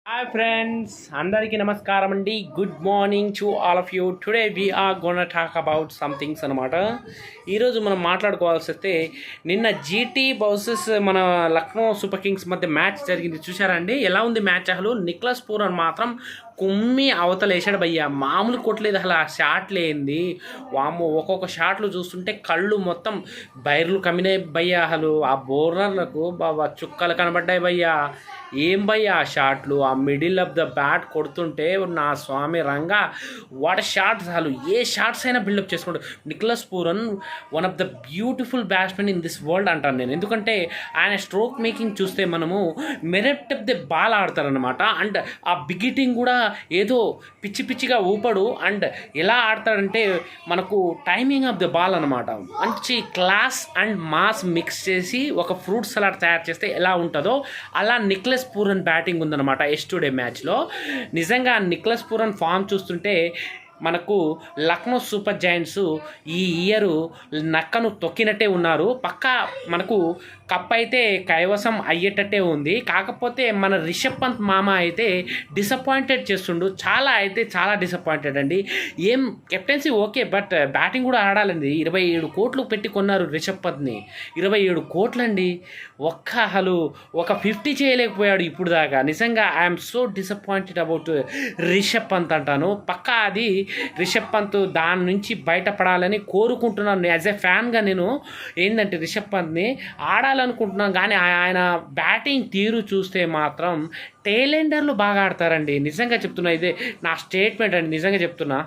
Hi friends, అందరికీ నమస్కారం అండి. Good morning to all of you. Today we are gonna talk about somethings అనమాట. ఈరోజు మనం మాట్లాడుకోవాల్సి వస్తే నిన్న జీటీ వర్సెస్ మన లక్నో సూపర్ కింగ్స్ మధ్య మ్యాచ్ జరిగింది. చూసారా అండి ఎలా ఉంది మ్యాచ్? అసలు నిక్లస్ పూరన్ మాత్రం కుమ్మి అవతలేసాడు భయ్యా, మామూలు కొట్టలేదు అసలు. ఆ షాట్ లేనిది వాము, ఒక్కొక్క షాట్లు చూస్తుంటే కళ్ళు మొత్తం బైర్లు కమ్మినాయి భయ్యా. అసలు ఆ బౌలర్లకు బాబా చుక్కలు కనబడ్డాయి భయ్యా. ఏం భయ్యా ఆ షాట్లు, ఆ మిడిల్ ఆఫ్ ద బ్యాట్ కొడుతుంటే నా స్వామి రంగా వాట్ షాట్స్. అసలు ఏ షాట్స్ అయినా బిల్డప్ చేసుకుంటాడు Nicholas Pooran. One of the beautiful batsmen in this world అంటాను నేను. ఎందుకంటే ఆయన స్ట్రోక్ మేకింగ్ చూస్తే మనము మెరిట్ ఆఫ్ ది బాల్ ఆడతారనమాట. అండ్ ఆ బిగిటింగ్ కూడా ఏదో పిచ్చి పిచ్చిగా ఊపడు. అండ్ ఎలా ఆడతాడంటే మనకు టైమింగ్ ఆఫ్ ది బాల్ అనమాట. మంచి క్లాస్ అండ్ మాస్ మిక్స్ చేసి ఒక ఫ్రూట్ సలాడ్ తయారు చేస్తే ఎలా ఉంటుందో అలా నిక్లస్ పూరన్ బ్యాటింగ్ ఉందన్నమాట ఎస్టుడే మ్యాచ్లో. నిజంగా నిక్లస్ పూరన్ ఫామ్ చూస్తుంటే మనకు లక్నో సూపర్ జైంట్స్ ఈ ఇయరు నక్కను తొక్కినట్టే ఉన్నారు. పక్కా మనకు కప్ అయితే కైవసం అయ్యేటట్టే ఉంది. కాకపోతే మన రిషబ్ పంత్ మామ అయితే డిసప్పాయింటెడ్ చేస్తుండు. చాలా డిసప్పాయింటెడ్ అండి. ఏం కెప్టెన్సీ ఓకే, బట్ బ్యాటింగ్ కూడా ఆడాలండి. 27 కోట్లు పెట్టి కొన్నారు రిషబ్ పంత్ని. 27 కోట్లండి. అసలు ఒక 50 చేయలేకపోయాడు ఇప్పుడు దాకా. నిజంగా I'm so disappointed about Rishabh Pant అంటాను. పక్కా అది రిషబ్ పంత్ దాని నుంచి బయటపడాలని కోరుకుంటున్నాను. యాజ్ ఎ ఫ్యాన్గా నేను ఏంటంటే రిషబ్ పంత్ని ఆడాలనుకుంటున్నాను. కానీ ఆయన బ్యాటింగ్ తీరు చూస్తే మాత్రం టైలెండర్లు బాగా ఆడతారండి. నిజంగా చెప్తున్నా, ఇదే నా స్టేట్మెంట్ అండి, నిజంగా చెప్తున్నా.